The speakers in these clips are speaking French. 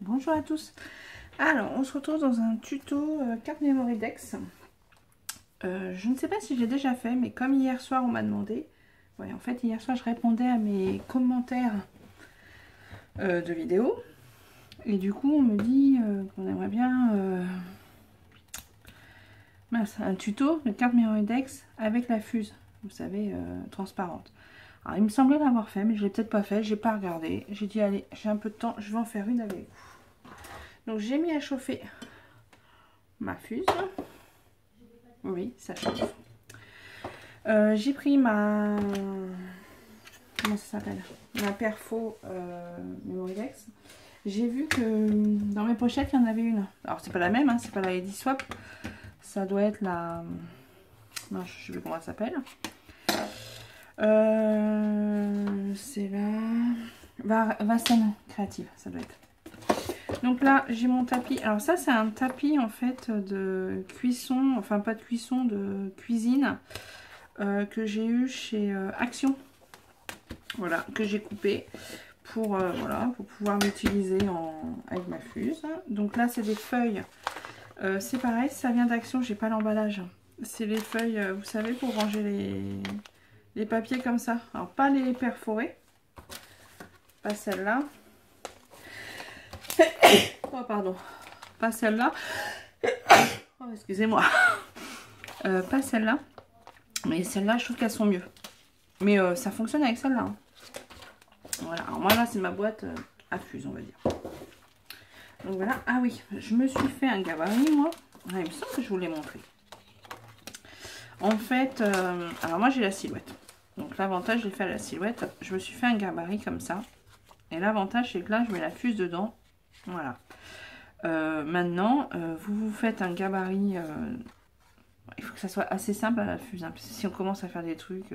Bonjour à tous. Alors, on se retrouve dans un tuto carte Memory Dex. Je ne sais pas si j'ai déjà fait, mais comme hier soir on m'a demandé, ouais, en fait hier soir je répondais à mes commentaires de vidéos, et du coup on me dit qu'on aimerait bien un tuto de carte Memory Dex avec la fuse, vous savez, transparente. Alors il me semblait l'avoir fait, mais je l'ai peut-être pas fait, j'ai pas regardé. J'ai dit allez, j'ai un peu de temps, je vais en faire une avec vous. Donc j'ai mis à chauffer ma fuse. Oui, ça chauffe. J'ai pris ma... Comment ça s'appelle? Ma perfo Memory Dex. J'ai vu que dans mes pochettes, il y en avait une. Alors, c'est pas la même, hein, c'est pas la Eddy Swap. Ça doit être la... Non, je sais plus comment elle s'appelle. C'est la... Vasen Créative, ça doit être. Donc là, j'ai mon tapis. Alors ça, c'est un tapis, en fait, de cuisson. Enfin, pas de cuisson, de cuisine. Que j'ai eu chez Action. Voilà, que j'ai coupé pour, voilà, pour pouvoir l'utiliser avec ma fuse. Donc là, c'est des feuilles. C'est pareil, ça vient d'Action, j'ai pas l'emballage. C'est les feuilles, vous savez, pour ranger les papiers comme ça. Alors, pas les perforés. Pas celle-là. Oh, pardon. Pas celle-là. Oh, excusez-moi. Pas celle-là. Mais celles-là, je trouve qu'elles sont mieux. Mais ça fonctionne avec celle-là. Hein. Voilà. Alors moi, là, c'est ma boîte à fuse, on va dire. Donc voilà. Ah oui, je me suis fait un gabarit, moi. Ah, il me semble que je vous l'ai montré. En fait, alors moi, j'ai la silhouette. Donc l'avantage, je l'ai fait à la silhouette. Je me suis fait un gabarit comme ça. Et l'avantage, c'est que là, je mets la fuse dedans. Voilà. Maintenant, vous faites un gabarit... il faut que ça soit assez simple à la fuse. Hein, parce que si on commence à faire des trucs...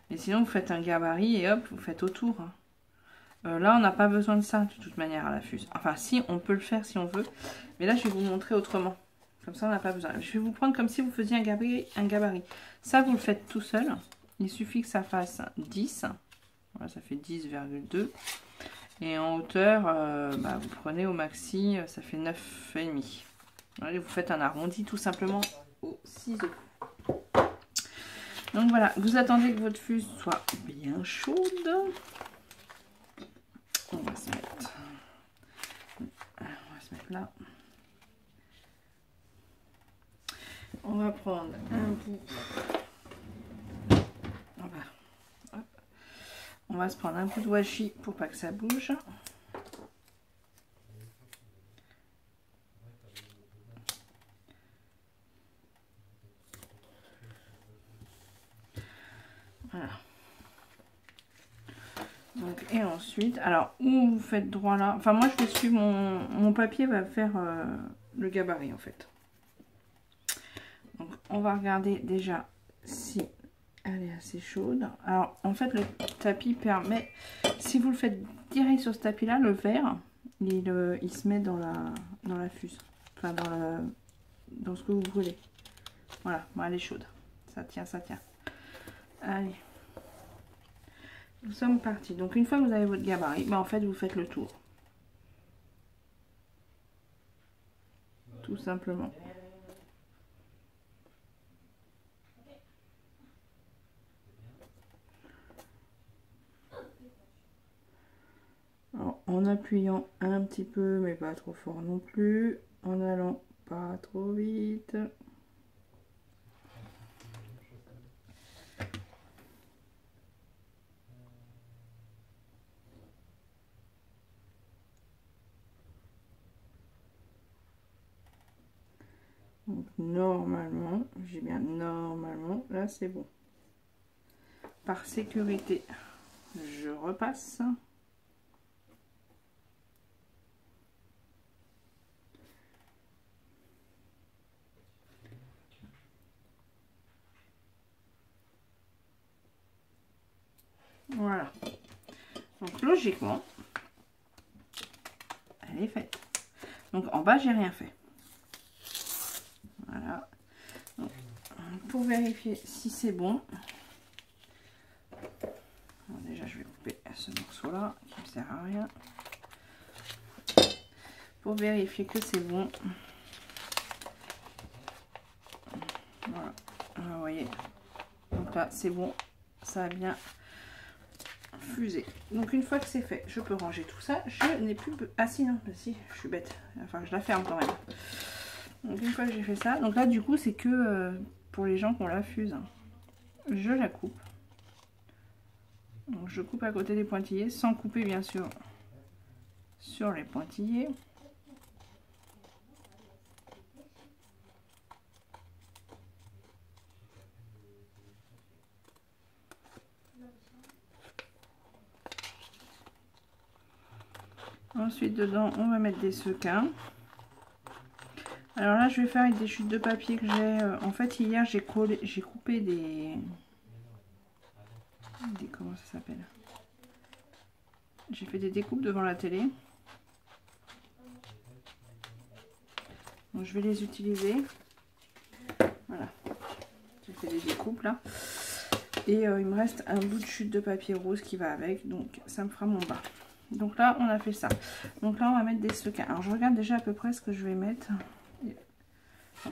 mais sinon, vous faites un gabarit et hop, vous faites autour. Hein. Là, on n'a pas besoin de ça, de toute manière, à la fuse. Enfin, si, on peut le faire si on veut. Mais là, je vais vous montrer autrement. Comme ça, on n'a pas besoin. Je vais vous prendre comme si vous faisiez un gabarit. Ça, vous le faites tout seul. Il suffit que ça fasse 10. Voilà, ça fait 10,2. Et en hauteur, vous prenez au maxi, ça fait 9,5. Allez, vous faites un arrondi tout simplement au ciseau. Donc voilà, vous attendez que votre fuse soit bien chaude. On va se mettre là. On va prendre un bout. On va se prendre un bout de washi pour pas que ça bouge. Voilà. Donc, et ensuite, alors, où vous faites droit là. Enfin, moi, je vais suivre mon papier va faire le gabarit, en fait. Donc, on va regarder déjà si elle est assez chaude. Alors, en fait, le tapis permet, si vous le faites direct sur ce tapis-là, le verre, il se met dans la fuse. Enfin, dans ce que vous brûlez. Voilà, bon, elle est chaude. Ça tient, ça tient. Allez. Nous sommes partis. Donc, une fois que vous avez votre gabarit, en fait, vous faites le tour. Tout simplement. Alors, en appuyant un petit peu, mais pas trop fort non plus. En allant pas trop vite. Donc, normalement, j'ai bien normalement, là c'est bon. Par sécurité, je repasse. Voilà. Donc logiquement, elle est faite. Donc en bas, j'ai rien fait. Voilà. Donc, pour vérifier si c'est bon. Alors, déjà, je vais couper ce morceau-là qui ne sert à rien. pour vérifier que c'est bon. Voilà, vous voyez. Donc là, c'est bon, ça a bien fusé. Donc une fois que c'est fait, je peux ranger tout ça. Je n'ai plus... Ah si, non, bah, si, je suis bête. Enfin, je la ferme quand même. Donc une fois que j'ai fait ça, donc là du coup c'est que pour les gens qu'on la fuse. Je la coupe. Donc je coupe à côté des pointillés, sans couper bien sûr sur les pointillés. Ensuite dedans on va mettre des sequins. Alors là je vais faire avec des chutes de papier que j'ai. En fait hier j'ai coupé des comment ça s'appelle? J'ai fait des découpes devant la télé. Donc je vais les utiliser. Voilà. J'ai fait des découpes là. Et il me reste un bout de chute de papier rose qui va avec. Donc ça me fera mon bas. Donc là on a fait ça. Donc là on va mettre des sequins. Alors je regarde déjà à peu près ce que je vais mettre.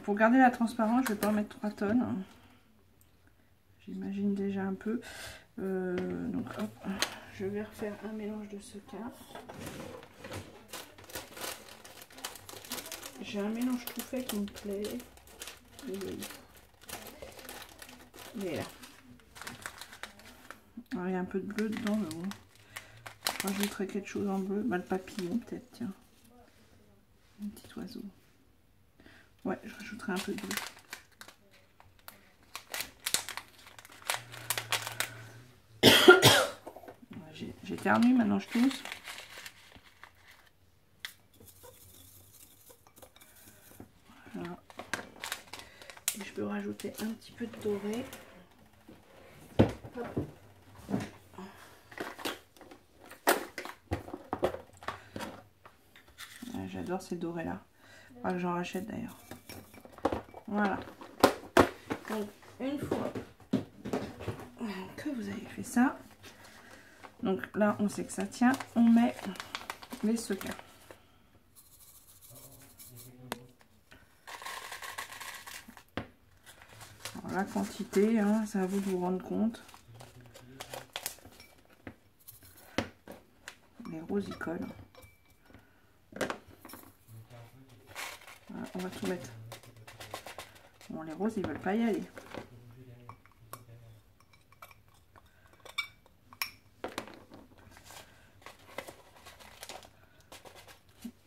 Pour garder la transparence, je vais pas en mettre 3 tonnes. J'imagine déjà un peu. Donc hop, je vais refaire un mélange de sequins. J'ai un mélange tout fait qui me plaît. Il est là. Alors, il y a un peu de bleu dedans, mais bon. Je rajouterai quelque chose en bleu. Bah, le papillon peut-être, tiens. Un petit oiseau. Ouais, je rajouterai un peu de bleu. J'éternue, maintenant je tousse. Voilà. Et je peux rajouter un petit peu de doré. J'adore ces dorés là. Pas que j'en rachète d'ailleurs. Voilà. Donc une fois que vous avez fait ça, donc là on sait que ça tient, on met les sequins. Alors, la quantité, hein, c'est à vous de vous rendre compte. Les roses y collent. Voilà, on va tout mettre. Bon, les roses ils veulent pas y aller.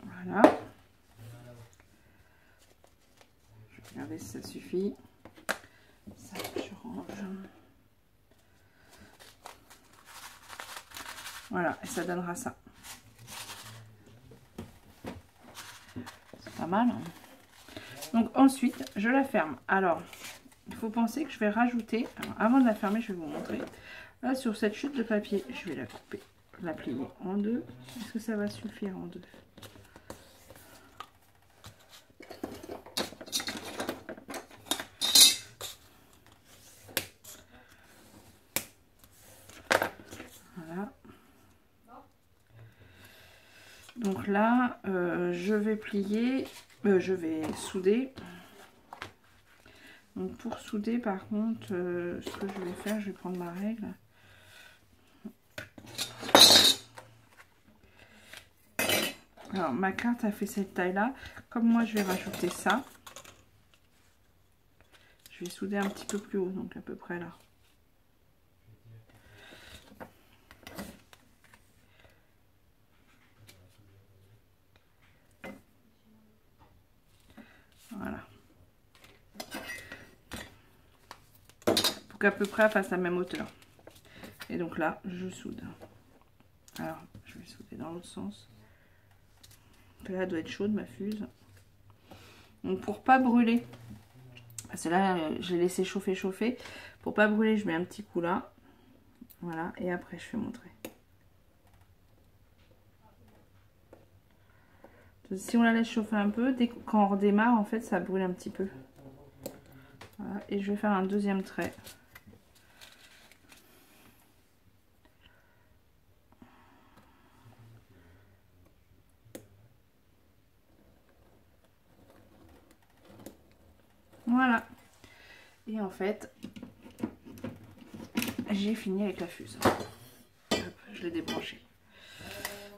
Voilà. Je vais regarder si ça suffit. Ça, je range. Voilà, et ça donnera ça. C'est pas mal. Hein. Donc ensuite, je la ferme. Alors, il faut penser que je vais rajouter... Alors, avant de la fermer, je vais vous montrer. Là, sur cette chute de papier, je vais la couper, la plier en deux. Est-ce que ça va suffire en deux? Voilà. Donc là, je vais plier, je vais souder. Donc pour souder, par contre, ce que je vais faire, je vais prendre ma règle. Alors ma carte a fait cette taille-là. Comme moi, je vais rajouter ça. Je vais souder un petit peu plus haut, donc à peu près là. Voilà. Pour qu'à peu près elle fasse la même hauteur. Et donc là, je soude. Alors, je vais souder dans l'autre sens. Là, elle doit être chaude, ma fuse. Donc pour pas brûler, parce que là, j'ai laissé chauffer. Pour pas brûler, je mets un petit coup là. Voilà, et après, je fais mon trait. Si on la laisse chauffer un peu, quand on redémarre, en fait, ça brûle un petit peu. Voilà, et je vais faire un deuxième trait. Voilà. Et en fait, j'ai fini avec la fuse. Hop, je l'ai débranché.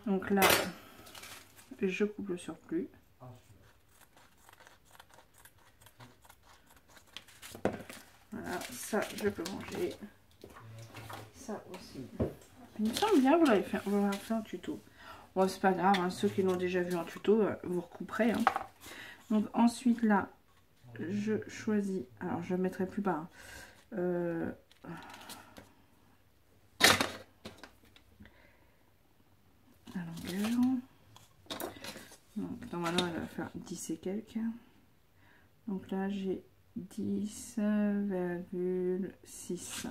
Donc là, je coupe le surplus. Voilà, ça je peux manger. Ça aussi. Il me semble bien que vous l'avez fait en tuto. Bon, c'est pas grave, hein, ceux qui l'ont déjà vu en tuto, vous recouperez. Hein. Donc ensuite là, je choisis. Alors je ne mettrai plus bas. Hein. La longueur. Donc normalement elle va faire 10 et quelques. Donc là j'ai 10,6.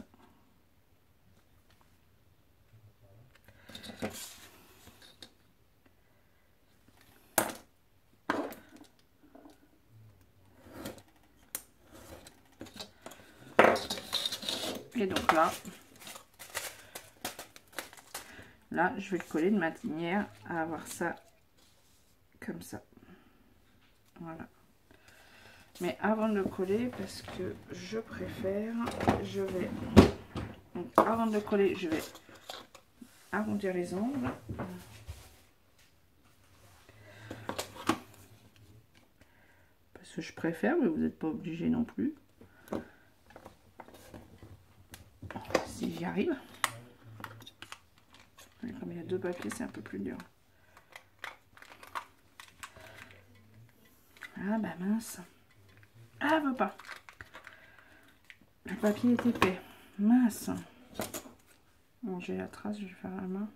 Et donc là, je vais le coller de manière à avoir ça comme ça. Voilà. Mais avant de le coller, parce que je préfère, donc avant de le coller, je vais arrondir les ongles. Parce que je préfère, mais vous n'êtes pas obligé non plus. Si j'y arrive. Mais comme il y a deux papiers, c'est un peu plus dur. Ah bah mince. Ah, elle veut pas. Le papier est épais. Mince. Bon, j'ai la trace, je vais faire la main.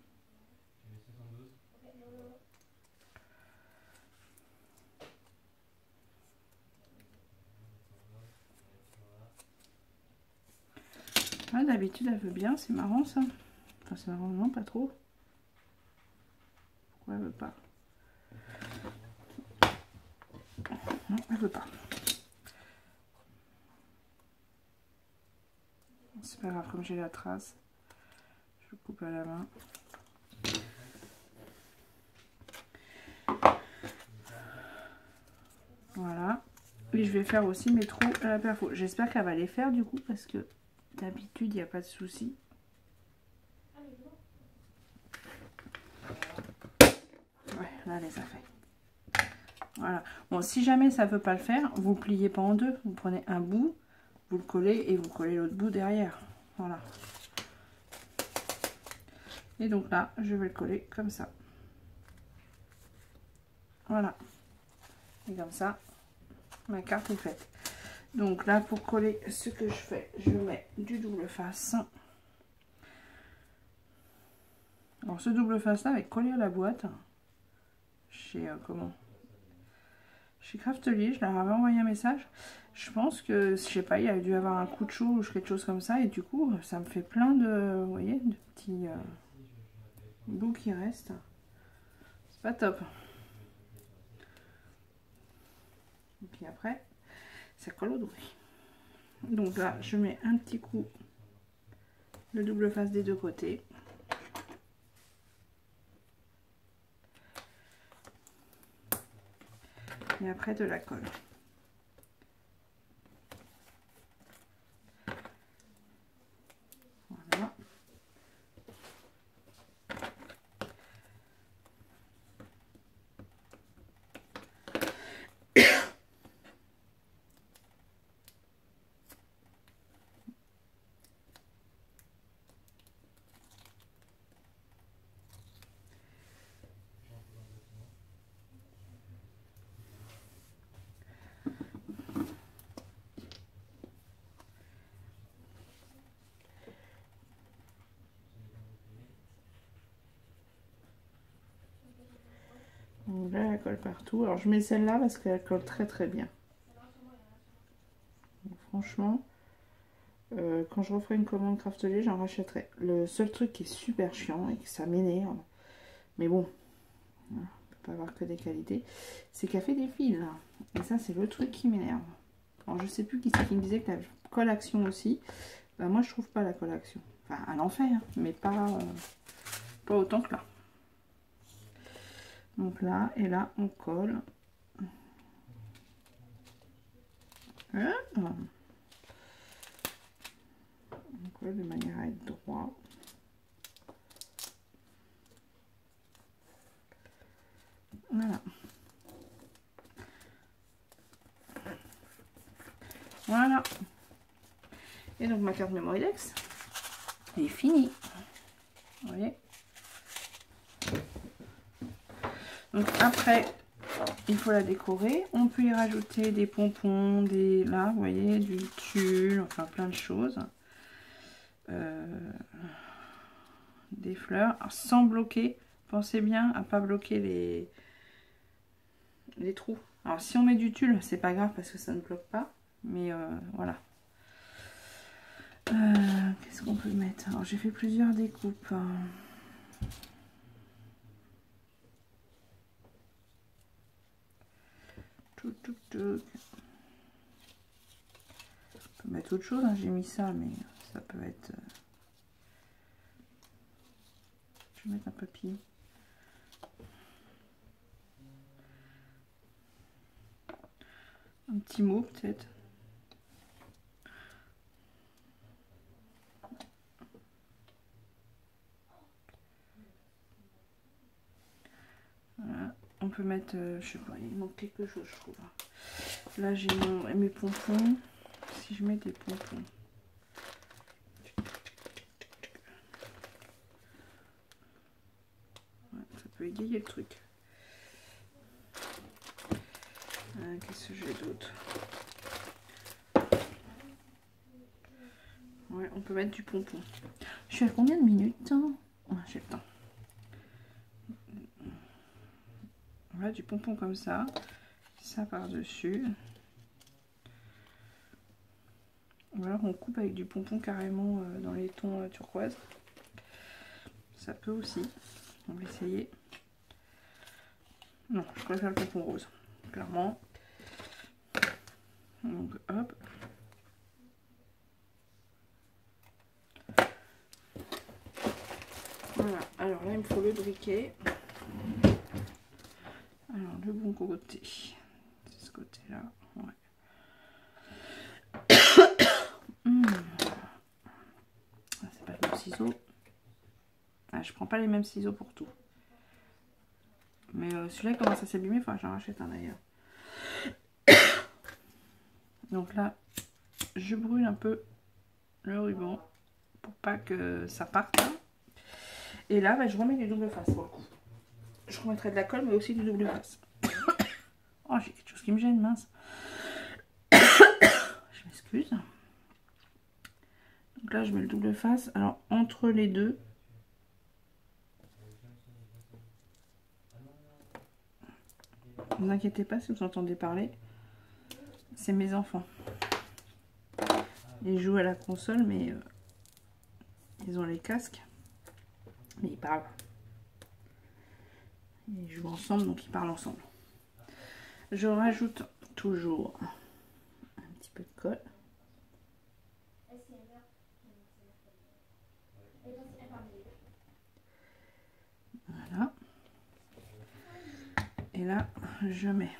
Ah, d'habitude, elle veut bien. C'est marrant, ça. Enfin, c'est marrant, non, pas trop. Pourquoi elle veut pas? Non, elle veut pas. C'est pas grave, comme j'ai la trace, je coupe à la main. Voilà. Et je vais faire aussi mes trous à la perfo. J'espère qu'elle va les faire du coup, parce que d'habitude, il n'y a pas de souci. Ouais, là, elle les a fait. Voilà. Bon, si jamais ça ne veut pas le faire, vous pliez pas en deux. Vous prenez un bout, vous le collez et vous collez l'autre bout derrière. Voilà. Et donc là, je vais le coller comme ça. Voilà. Et comme ça, ma carte est faite. Donc là, pour coller, ce que je fais, je mets du double face. Alors ce double face là, avec collé à la boîte, chez chez Craftelier, je leur avais envoyé un message. Je pense que, je sais pas, il a dû avoir un coup de chaud ou quelque chose comme ça, et du coup, ça me fait plein de, vous voyez, de petits bouts qui restent. C'est pas top. Et puis après, ça colle au doigt. Donc là, je mets un petit coup de double face des deux côtés. Et après de la colle. Voilà. Donc là, elle colle partout. Alors je mets celle-là parce qu'elle colle très très bien. Donc, franchement, quand je referai une commande Craftelier, j'en rachèterai. Le seul truc qui est super chiant et que ça m'énerve, mais bon, voilà, on peut pas avoir que des qualités, c'est qu'elle fait des fils. Là. Et ça, c'est le truc qui m'énerve. Alors je sais plus qui c'est qui me disait que la colle action aussi. Ben, moi, je trouve pas la colle action. Enfin, elle en fait, hein, mais pas autant que là. Donc là, et là, on colle Hein, donc là, de manière à être droit. Voilà. Voilà. Et donc ma carte Mémoridex est finie. Vous voyez. Donc après, il faut la décorer. On peut y rajouter des pompons, des là, vous voyez, du tulle, enfin plein de choses. Des fleurs. Alors, sans bloquer, pensez bien à pas bloquer les trous. Alors si on met du tulle, c'est pas grave parce que ça ne bloque pas. Mais voilà. Qu'est-ce qu'on peut mettre? Alors j'ai fait plusieurs découpes. On peut mettre autre chose, hein. J'ai mis ça, mais ça peut être... Je vais mettre un papillon. Un petit mot peut-être. Voilà. On peut mettre, je sais pas, il manque quelque chose je trouve. Là j'ai mes pompons. Si je mets des pompons. Ouais, ça peut égayer le truc. Qu'est-ce que j'ai d'autre? Ouais, on peut mettre du pompon. Je suis à combien de minutes, hein? J'ai le temps. Voilà, du pompon comme ça. Ça par-dessus. Ou alors on coupe avec du pompon carrément dans les tons turquoise. Ça peut aussi. On va essayer. Non, je préfère le pompon rose, clairement. Donc hop. Voilà, alors là il me faut le briquet. Alors le bon côté, c'est ce côté-là. Ouais. C'est pas le même ciseau. Ah, je prends pas les mêmes ciseaux pour tout. Mais celui-là commence à s'abîmer, il faudra que j'en rachète un d'ailleurs. Donc là, je brûle un peu le ruban pour pas que ça parte. Et là, bah, je remets du double face pour le coup. Je remettrai de la colle, mais aussi du double face. Oh, j'ai quelque chose qui me gêne, mince. Je m'excuse. Donc là, je mets le double face. Alors, entre les deux, ne vous inquiétez pas si vous entendez parler. C'est mes enfants. Ils jouent à la console, mais ils ont les casques. Mais ils parlent. Ils jouent ensemble, donc ils parlent ensemble. Je rajoute toujours un petit peu de colle. Voilà. Et là, je mets.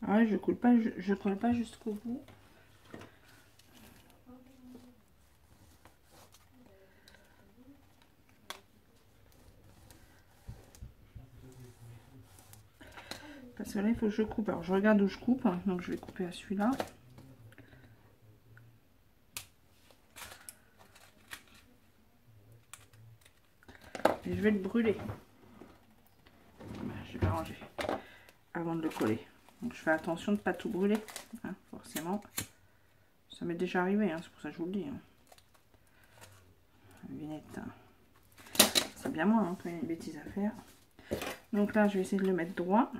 Ouais, je colle pas jusqu'au bout. Parce que là, il faut que je coupe. Alors, je regarde où je coupe. Donc, je vais couper à celui-là. Et je vais le brûler. Je vais ranger avant de le coller. Donc, je fais attention de ne pas tout brûler. Hein, forcément. Ça m'est déjà arrivé. Hein, c'est pour ça que je vous le dis. Hein. Vinette. C'est bien moi hein, quand il y a une bêtise à faire. Donc là, je vais essayer de le mettre droit.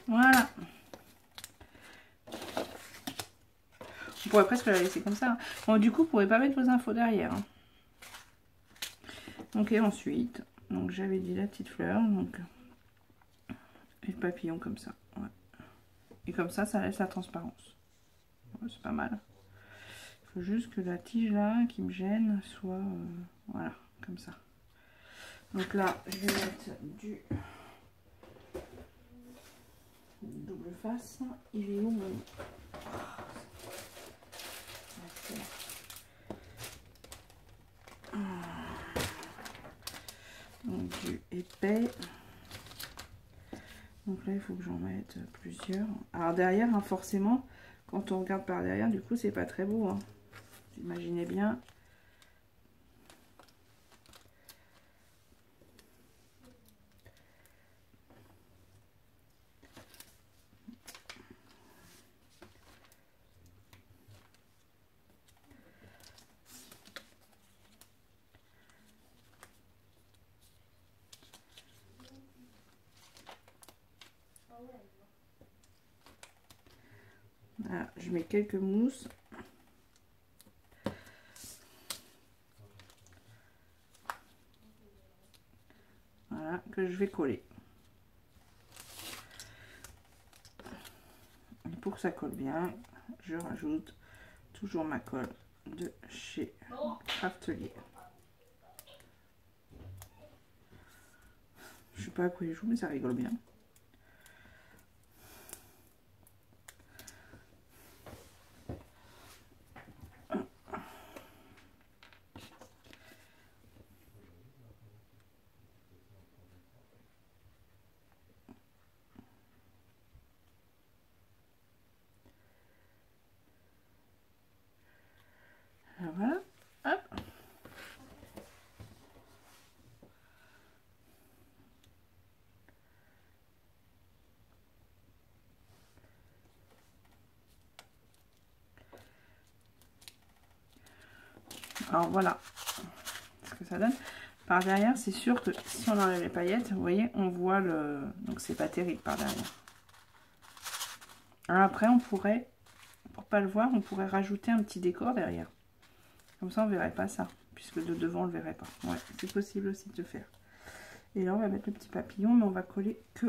Voilà. pourrait presque la laisser comme ça. Bon, du coup, vous pourrez pas mettre vos infos derrière. Hein. Ok, ensuite, donc j'avais dit la petite fleur, donc et le papillon comme ça. Ouais. Et comme ça laisse la transparence. Ouais, c'est pas mal. Il faut juste que la tige là qui me gêne soit voilà, comme ça. Donc là, je vais mettre du double face. Il est où mon... Donc du épais. Donc là, il faut que j'en mette plusieurs. Alors derrière, hein, forcément, quand on regarde par derrière, du coup, c'est pas très beau. Hein. Vous imaginez bien. Voilà, je mets quelques mousses. Voilà, que je vais coller. Et pour que ça colle bien, je rajoute toujours ma colle de chez Craftelier. Je sais pas à quoi il joue, mais ça rigole bien. Voilà, hop. Alors voilà ce que ça donne. Par derrière, c'est sûr que si on enlève les paillettes, vous voyez, on voit le... Donc c'est pas terrible par derrière. Alors après, on pourrait, pour pas le voir, on pourrait rajouter un petit décor derrière. Comme ça, on verrait pas ça, puisque de devant, on le verrait pas. Ouais, c'est possible aussi de le faire. Et là, on va mettre le petit papillon, mais on va coller que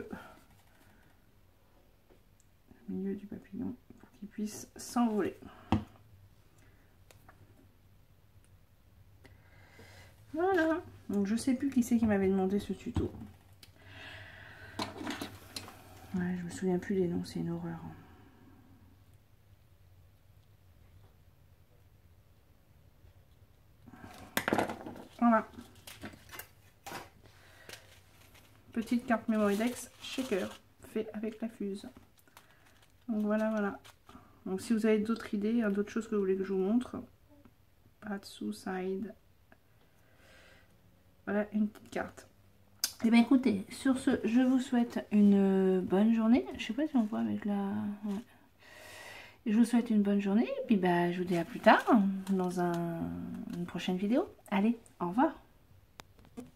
le milieu du papillon pour qu'il puisse s'envoler. Voilà. Donc, je sais plus qui c'est qui m'avait demandé ce tuto. Ouais, je me souviens plus des noms, c'est une horreur. Voilà. Petite carte Memorydex shaker fait avec la fuse. Donc voilà, voilà. Donc si vous avez d'autres idées, d'autres choses que vous voulez que je vous montre, pas de sous-side. Voilà une petite carte. Et bien écoutez, sur ce, je vous souhaite une bonne journée. Je sais pas si on voit avec la... Ouais. Je vous souhaite une bonne journée. Et puis bah, je vous dis à plus tard dans une prochaine vidéo. Allez, au revoir.